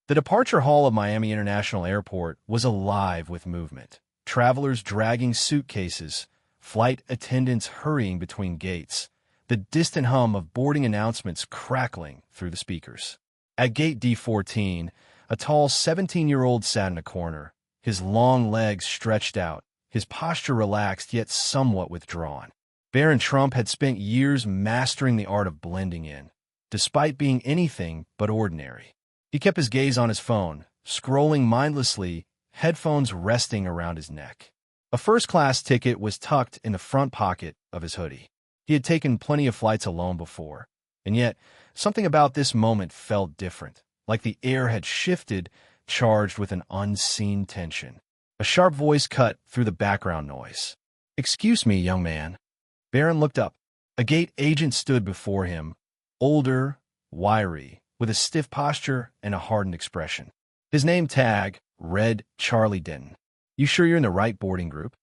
The departure hall of Miami International Airport was alive with movement. Travelers dragging suitcases, flight attendants hurrying between gates, the distant hum of boarding announcements crackling through the speakers. At gate D14, a tall 17-year-old sat in a corner, his long legs stretched out, his posture relaxed yet somewhat withdrawn. Barron Trump had spent years mastering the art of blending in, despite being anything but ordinary. He kept his gaze on his phone, scrolling mindlessly, headphones resting around his neck. A first-class ticket was tucked in the front pocket of his hoodie. He had taken plenty of flights alone before, and yet something about this moment felt different, like the air had shifted, charged with an unseen tension. A sharp voice cut through the background noise. "Excuse me, young man." Barron looked up. A gate agent stood before him, older, wiry, with a stiff posture and a hardened expression. His name tag read Charlie Denton. "You sure you're in the right boarding group?"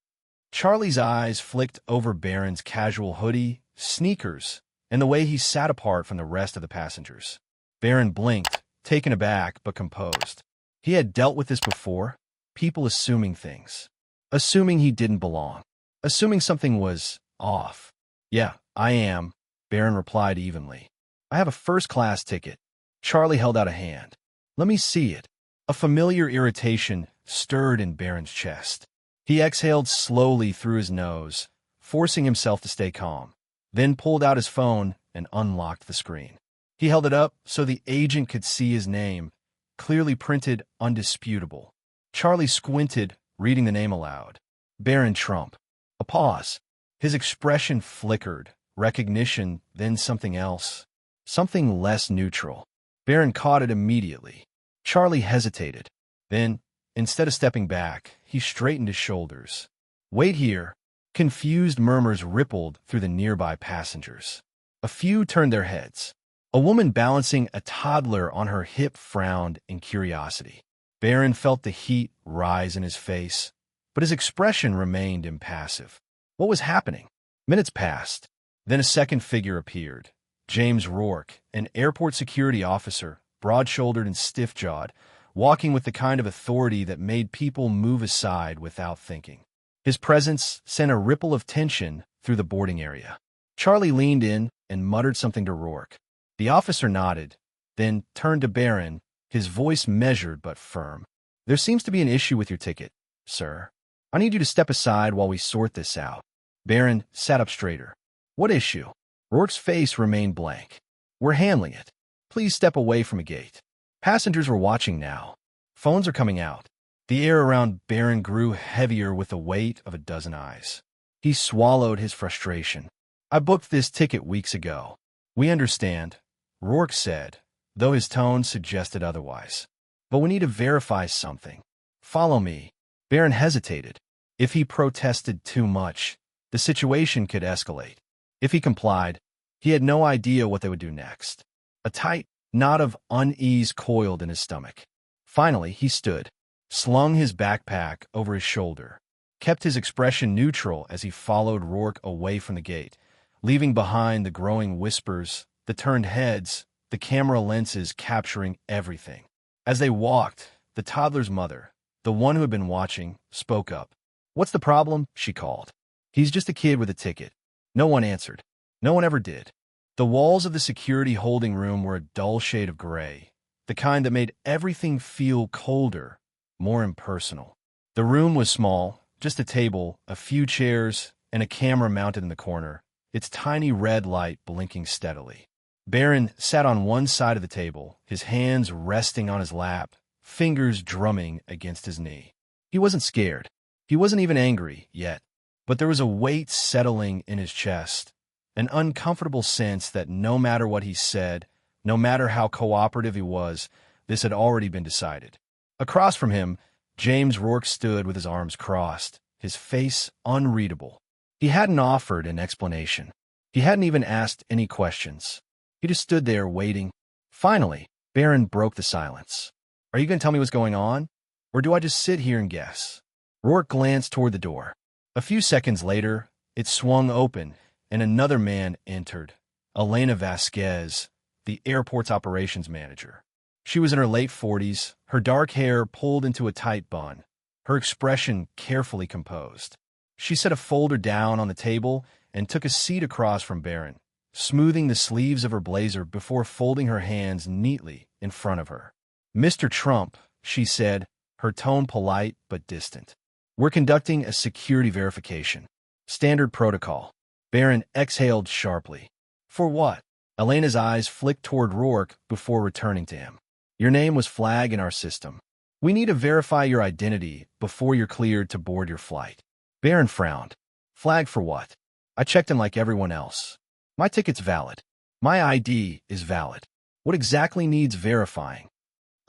Charlie's eyes flicked over Barron's casual hoodie, sneakers, and the way he sat apart from the rest of the passengers. Barron blinked, taken aback but composed. He had dealt with this before, people assuming things, assuming he didn't belong, assuming something was off. "Yeah, I am," Barron replied evenly. "I have a first-class ticket." Charlie held out a hand. "Let me see it." A familiar irritation stirred in Barron's chest. He exhaled slowly through his nose, forcing himself to stay calm, then pulled out his phone and unlocked the screen. He held it up so the agent could see his name, clearly printed undisputable. Charlie squinted, reading the name aloud. Barron Trump. A pause. His expression flickered, recognition, then something else. Something less neutral. Barron caught it immediately. Charlie hesitated. Then, instead of stepping back, he straightened his shoulders. "Wait here." Confused murmurs rippled through the nearby passengers. A few turned their heads. A woman balancing a toddler on her hip frowned in curiosity. Barron felt the heat rise in his face, but his expression remained impassive. What was happening? Minutes passed. Then a second figure appeared. James Rourke, an airport security officer, broad-shouldered and stiff-jawed, walking with the kind of authority that made people move aside without thinking. His presence sent a ripple of tension through the boarding area. Charlie leaned in and muttered something to Rourke. The officer nodded, then turned to Barron, his voice measured but firm. "There seems to be an issue with your ticket, sir. I need you to step aside while we sort this out." Barron sat up straighter. "What issue?" Rourke's face remained blank. "We're handling it. Please step away from a gate." Passengers were watching now. Phones are coming out. The air around Barron grew heavier with the weight of a dozen eyes. He swallowed his frustration. "I booked this ticket weeks ago." "We understand," Rourke said, though his tone suggested otherwise. "But we need to verify something. Follow me." Barron hesitated. If he protested too much, the situation could escalate. If he complied, he had no idea what they would do next. A tight knot of unease coiled in his stomach. Finally, he stood, slung his backpack over his shoulder, kept his expression neutral as he followed Rourke away from the gate, leaving behind the growing whispers, the turned heads, the camera lenses capturing everything. As they walked, the toddler's mother, the one who had been watching, spoke up. "What's the problem?" she called. "He's just a kid with a ticket." No one answered. No one ever did. The walls of the security holding room were a dull shade of gray, the kind that made everything feel colder, more impersonal. The room was small, just a table, a few chairs, and a camera mounted in the corner, its tiny red light blinking steadily. Barron sat on one side of the table, his hands resting on his lap, fingers drumming against his knee. He wasn't scared. He wasn't even angry yet, but there was a weight settling in his chest, an uncomfortable sense that no matter what he said, no matter how cooperative he was, this had already been decided. Across from him, James Rourke stood with his arms crossed, his face unreadable. He hadn't offered an explanation. He hadn't even asked any questions. He just stood there waiting. Finally, Barron broke the silence. "Are you going to tell me what's going on? Or do I just sit here and guess?" Rourke glanced toward the door. A few seconds later, it swung open, and another man entered, Elena Vasquez, the airport's operations manager. She was in her late 40s, her dark hair pulled into a tight bun, her expression carefully composed. She set a folder down on the table and took a seat across from Barron, smoothing the sleeves of her blazer before folding her hands neatly in front of her. "Mr. Trump," she said, her tone polite but distant. "We're conducting a security verification. Standard protocol." Barron exhaled sharply. "For what?" Elena's eyes flicked toward Rourke before returning to him. "Your name was flagged in our system. We need to verify your identity before you're cleared to board your flight." Barron frowned. "Flag for what? I checked in like everyone else. My ticket's valid. My ID is valid. What exactly needs verifying?"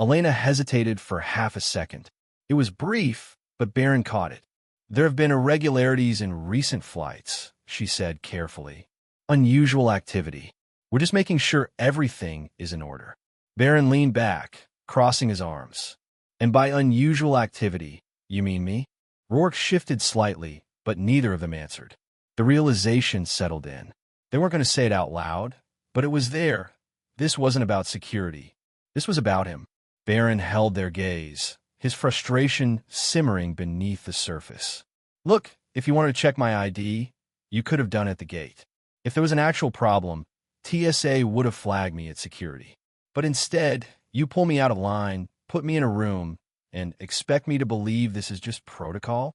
Elena hesitated for half a second. It was brief, but Barron caught it. "There have been irregularities in recent flights," she said carefully. "Unusual activity. We're just making sure everything is in order." Barron leaned back, crossing his arms. "And by unusual activity, you mean me?" Rourke shifted slightly, but neither of them answered. The realization settled in. They weren't going to say it out loud, but it was there. This wasn't about security. This was about him. Barron held their gaze, his frustration simmering beneath the surface. "Look, if you wanted to check my ID, you could have done it at the gate. If there was an actual problem, TSA would have flagged me at security. But instead, you pull me out of line, put me in a room, and expect me to believe this is just protocol?"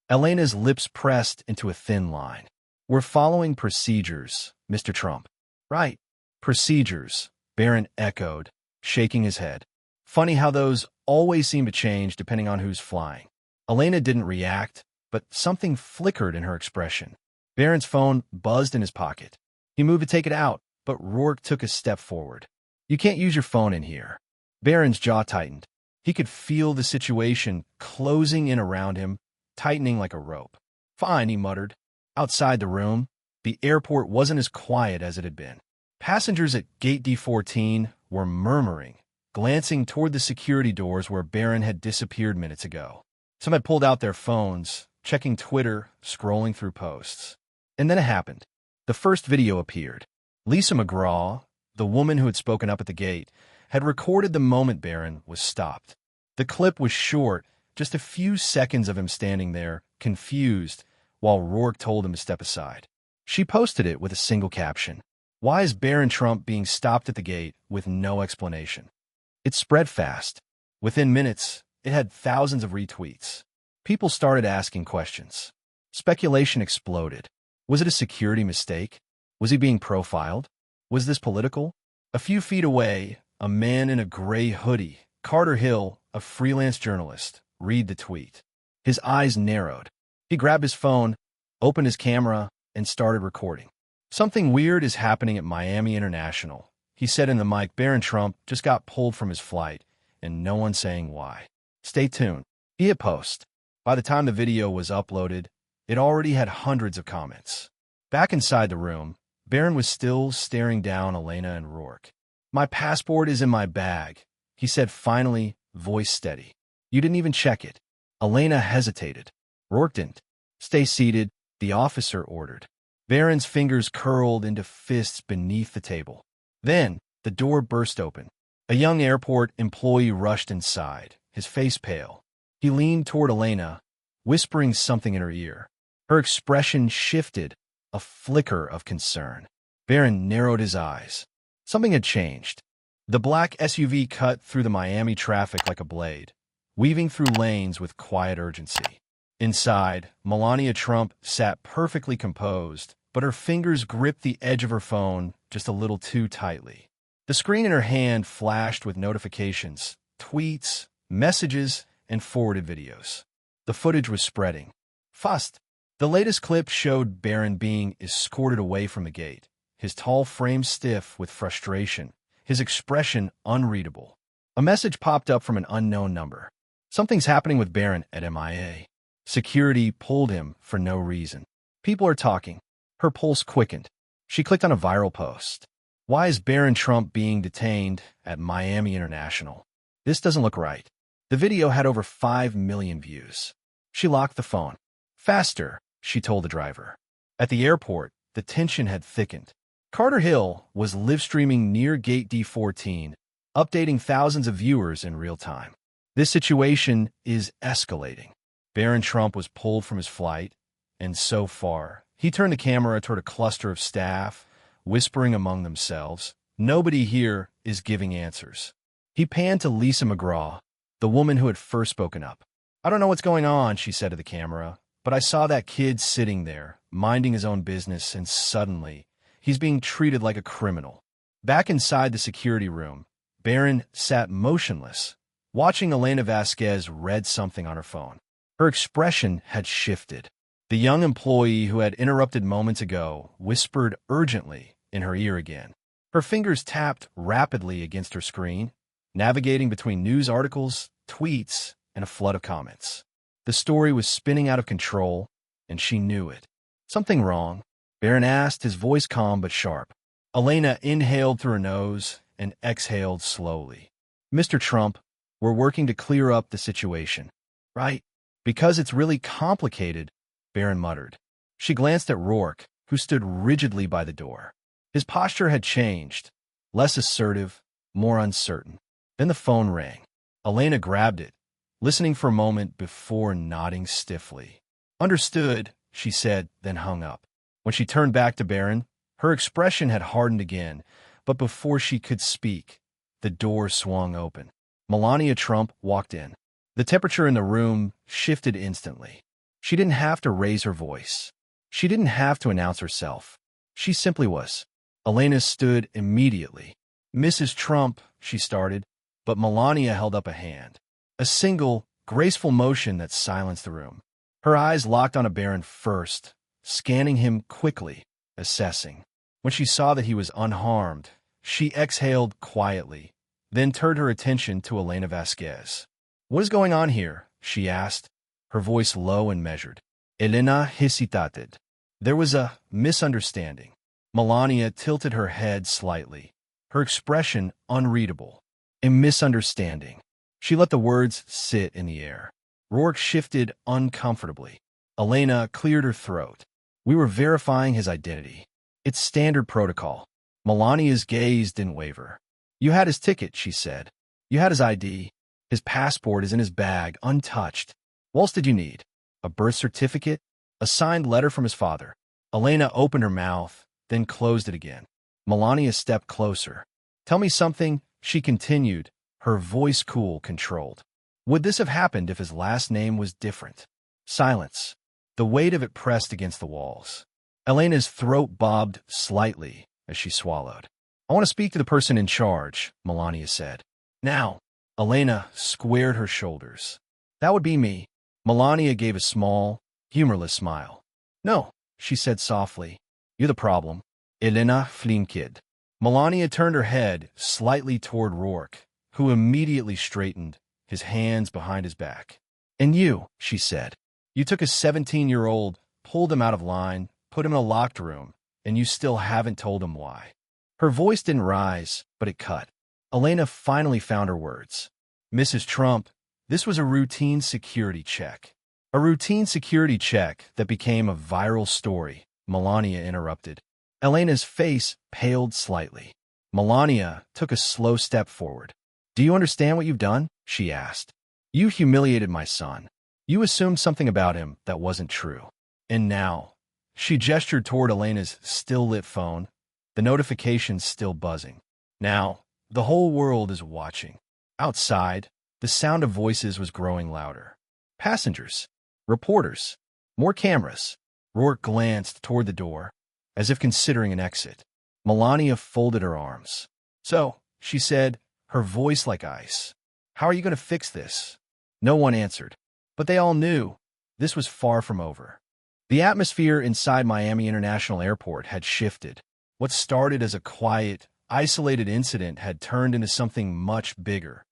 Elena's lips pressed into a thin line. "We're following procedures, Mr. Trump." "Right. Procedures," Barron echoed, shaking his head. "Funny how those always seem to change depending on who's flying." Elena didn't react, but something flickered in her expression. Barron's phone buzzed in his pocket. He moved to take it out, but Rourke took a step forward. "You can't use your phone in here." Barron's jaw tightened. He could feel the situation closing in around him, tightening like a rope. "Fine," he muttered. Outside the room, the airport wasn't as quiet as it had been. Passengers at Gate D14 were murmuring, glancing toward the security doors where Barron had disappeared minutes ago. Some had pulled out their phones, checking Twitter, scrolling through posts. And then it happened. The first video appeared. Lisa McGraw, the woman who had spoken up at the gate, had recorded the moment Barron was stopped. The clip was short, just a few seconds of him standing there, confused, while Rourke told him to step aside. She posted it with a single caption: "Why is Barron Trump being stopped at the gate with no explanation?" It spread fast. Within minutes, it had thousands of retweets. People started asking questions. Speculation exploded. Was it a security mistake? Was he being profiled? Was this political? A few feet away, a man in a gray hoodie, Carter Hill, a freelance journalist, read the tweet. His eyes narrowed. He grabbed his phone, opened his camera, and started recording. "Something weird is happening at Miami International," he said in the mic. "Barron Trump just got pulled from his flight, and no one's saying why. Stay tuned." He hit post. By the time the video was uploaded, it already had hundreds of comments. Back inside the room, Barron was still staring down Elena and Rourke. "My passport is in my bag," he said finally, voice steady. "You didn't even check it." Elena hesitated. Rourke didn't. "Stay seated," the officer ordered. Barron's fingers curled into fists beneath the table. Then, the door burst open. A young airport employee rushed inside, his face pale. He leaned toward Elena, whispering something in her ear. Her expression shifted, a flicker of concern. Barron narrowed his eyes. Something had changed. The black SUV cut through the Miami traffic like a blade, weaving through lanes with quiet urgency. Inside, Melania Trump sat perfectly composed, but her fingers gripped the edge of her phone just a little too tightly. The screen in her hand flashed with notifications, tweets, messages, and forwarded videos. The footage was spreading. Fast. The latest clip showed Barron being escorted away from the gate, his tall frame stiff with frustration, his expression unreadable. A message popped up from an unknown number. "Something's happening with Barron at MIA. Security pulled him for no reason. People are talking." Her pulse quickened. She clicked on a viral post. "Why is Barron Trump being detained at Miami International? This doesn't look right." The video had over 5 million views. She locked the phone. "Faster," she told the driver. At the airport, the tension had thickened. Carter Hill was live streaming near Gate D14, updating thousands of viewers in real time. This situation is escalating. Barron Trump was pulled from his flight, and so far, he turned the camera toward a cluster of staff, whispering among themselves. Nobody here is giving answers. He panned to Lisa McGraw, the woman who had first spoken up. "I don't know what's going on," she said to the camera, "but I saw that kid sitting there, minding his own business, and suddenly, he's being treated like a criminal." Back inside the security room, Barron sat motionless, watching Elena Vasquez read something on her phone. Her expression had shifted. The young employee who had interrupted moments ago whispered urgently in her ear again. Her fingers tapped rapidly against her screen, navigating between news articles, tweets, and a flood of comments. The story was spinning out of control, and she knew it. "Something wrong?" Barron asked, his voice calm but sharp. Elena inhaled through her nose and exhaled slowly. "Mr. Trump, we're working to clear up the situation." "Right? Because it's really complicated," Barron muttered. She glanced at Rourke, who stood rigidly by the door. His posture had changed, less assertive, more uncertain. Then the phone rang. Elena grabbed it, listening for a moment before nodding stiffly. "Understood," she said, then hung up. When she turned back to Barron, her expression had hardened again, but before she could speak, the door swung open. Melania Trump walked in. The temperature in the room shifted instantly. She didn't have to raise her voice. She didn't have to announce herself. She simply was. Elena stood immediately. "Mrs. Trump," she started, but Melania held up a hand. A single, graceful motion that silenced the room. Her eyes locked on a Barron first, scanning him quickly, assessing. When she saw that he was unharmed, she exhaled quietly, then turned her attention to Elena Vasquez. "What is going on here?" she asked, her voice low and measured. Elena hesitated. There was a misunderstanding. Melania tilted her head slightly, her expression unreadable. A misunderstanding. She let the words sit in the air. Rourke shifted uncomfortably. Elena cleared her throat. "We were verifying his identity. It's standard protocol." Melania's gaze didn't waver. "You had his ticket," she said. "You had his ID. His passport is in his bag, untouched. What else did you need? A birth certificate? A signed letter from his father?" Elena opened her mouth, then closed it again. Melania stepped closer. "Tell me something," she continued, her voice cool, controlled. "Would this have happened if his last name was different?" Silence. The weight of it pressed against the walls. Elena's throat bobbed slightly as she swallowed. "I want to speak to the person in charge," Melania said. "Now." Elena squared her shoulders. "That would be me." Melania gave a small, humorless smile. "No," she said softly. "You're the problem." Elena flinked. Melania turned her head slightly toward Rourke, who immediately straightened, his hands behind his back. "And you," she said. "You took a 17-year-old, pulled him out of line, put him in a locked room, and you still haven't told him why." Her voice didn't rise, but it cut. Elena finally found her words. "Mrs. Trump, this was a routine security check." "A routine security check that became a viral story," Melania interrupted. Elena's face paled slightly. Melania took a slow step forward. "Do you understand what you've done?" she asked. "You humiliated my son. You assumed something about him that wasn't true. And now," she gestured toward Elena's still-lit phone, the notifications still buzzing. "Now, the whole world is watching." Outside, the sound of voices was growing louder. Passengers, reporters, more cameras. Rourke glanced toward the door, as if considering an exit. Melania folded her arms. "So," she said, her voice like ice, "how are you going to fix this?" No one answered, but they all knew this was far from over. The atmosphere inside Miami International Airport had shifted. What started as a quiet, isolated incident had turned into something much bigger,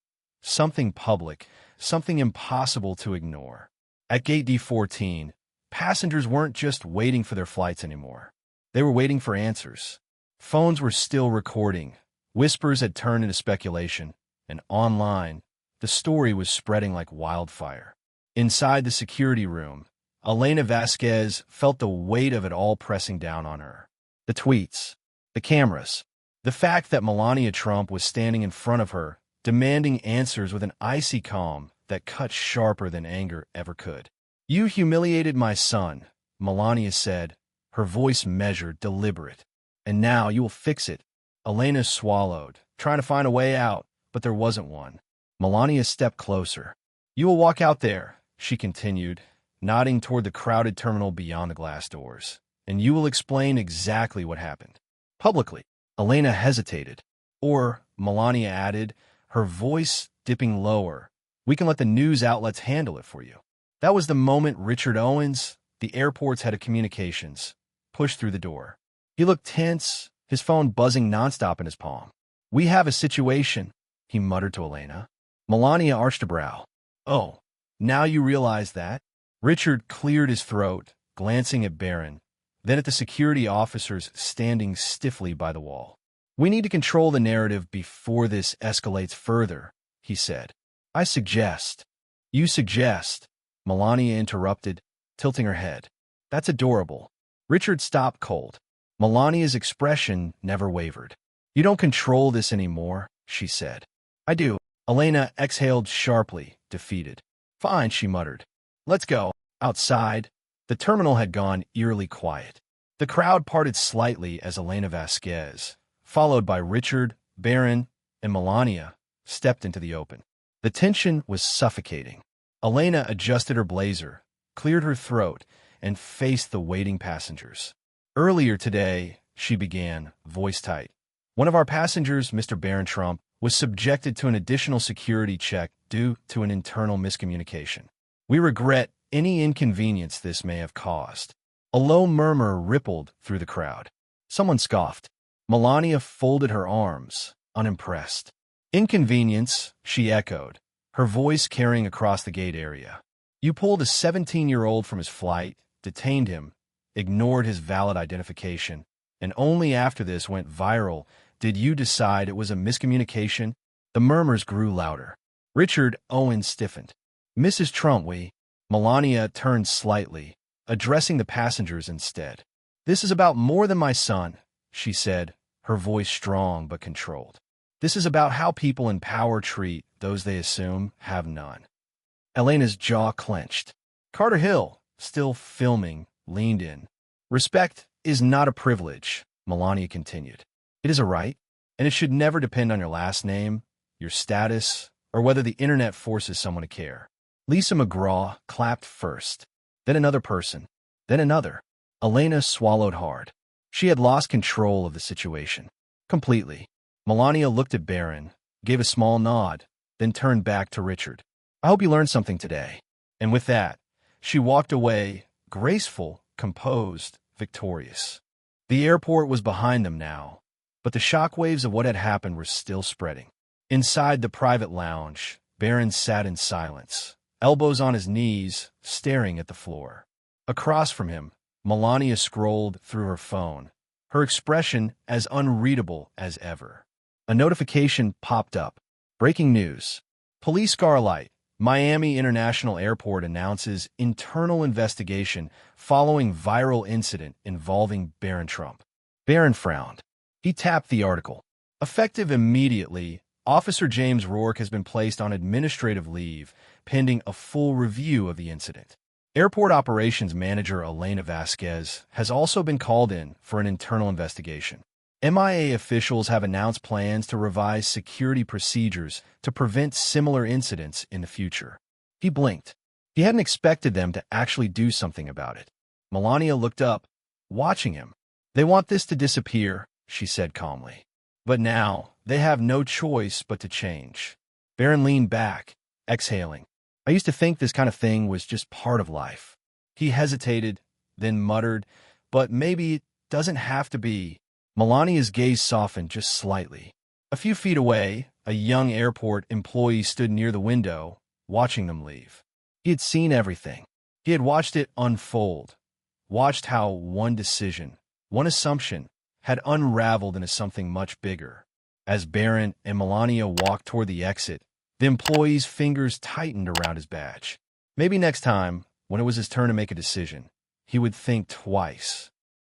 something public, something impossible to ignore. At Gate D14, passengers weren't just waiting for their flights anymore. They were waiting for answers. Phones were still recording. Whispers had turned into speculation, and online, the story was spreading like wildfire. Inside the security room, Elena Vasquez felt the weight of it all pressing down on her. The tweets, the cameras, The fact that Melania Trump was standing in front of her, demanding answers with an icy calm that cut sharper than anger ever could. "You humiliated my son," Melania said, her voice measured, deliberate. "And now you will fix it." Elena swallowed, trying to find a way out, but there wasn't one. Melania stepped closer. "You will walk out there," she continued, nodding toward the crowded terminal beyond the glass doors, "and you will explain exactly what happened. Publicly." Elena hesitated. "Or," Melania added, her voice dipping lower, "we can let the news outlets handle it for you." That was the moment Richard Owens, the airport's head of communications, pushed through the door. He looked tense, his phone buzzing nonstop in his palm. "We have a situation," he muttered to Elena. Melania arched a brow. "Oh, now you realize that?" Richard cleared his throat, glancing at Barron, then at the security officers standing stiffly by the wall. "We need to control the narrative before this escalates further," he said. "I suggest." "You suggest," Melania interrupted, tilting her head. "That's adorable." Richard stopped cold. Melania's expression never wavered. "You don't control this anymore," she said. "I do." Elena exhaled sharply, defeated. "Fine," she muttered. "Let's go." Outside, the terminal had gone eerily quiet. The crowd parted slightly as Elena Vasquez, followed by Richard, Barron, and Melania, stepped into the open. The tension was suffocating. Elena adjusted her blazer, cleared her throat, and faced the waiting passengers. "Earlier today," she began, voice tight, "one of our passengers, Mr. Barron Trump, was subjected to an additional security check due to an internal miscommunication. We regret any inconvenience this may have caused." A low murmur rippled through the crowd. Someone scoffed. Melania folded her arms, unimpressed. "Inconvenience," she echoed, her voice carrying across the gate area. "You pulled a 17-year-old from his flight, detained him, ignored his valid identification, and only after this went viral did you decide it was a miscommunication?" The murmurs grew louder. Richard Owens stiffened. "Mrs. Trump, we—" Melania turned slightly, addressing the passengers instead. "This is about more than my son," she said, her voice strong but controlled. "This is about how people in power treat those they assume have none." Elena's jaw clenched. Carter Hill, still filming, leaned in. "Respect is not a privilege," Melania continued. "It is a right, and it should never depend on your last name, your status, or whether the internet forces someone to care." Lisa McGraw clapped first, then another person, then another. Elena swallowed hard. She had lost control of the situation. Completely. Melania looked at Barron, gave a small nod, then turned back to Richard. "I hope you learned something today." And with that, she walked away, graceful, composed, victorious. The airport was behind them now, but the shockwaves of what had happened were still spreading. Inside the private lounge, Barron sat in silence, elbows on his knees, staring at the floor. Across from him, Melania scrolled through her phone, her expression as unreadable as ever. A notification popped up. Breaking news. Police Scarlight, Miami International Airport announces internal investigation following viral incident involving Barron Trump. Barron frowned. He tapped the article. Effective immediately, Officer James Rourke has been placed on administrative leave, pending a full review of the incident. Airport Operations Manager Elena Vasquez has also been called in for an internal investigation. MIA officials have announced plans to revise security procedures to prevent similar incidents in the future. He blinked. He hadn't expected them to actually do something about it. Melania looked up, watching him. "They want this to disappear," she said calmly. "But now, they have no choice but to change." Barron leaned back, exhaling. "I used to think this kind of thing was just part of life." He hesitated, then muttered, "But maybe it doesn't have to be." Melania's gaze softened just slightly. A few feet away, a young airport employee stood near the window, watching them leave. He had seen everything. He had watched it unfold, watched how one decision, one assumption, had unraveled into something much bigger. As Barron and Melania walked toward the exit, the employee's fingers tightened around his badge. Maybe next time, when it was his turn to make a decision, he would think twice.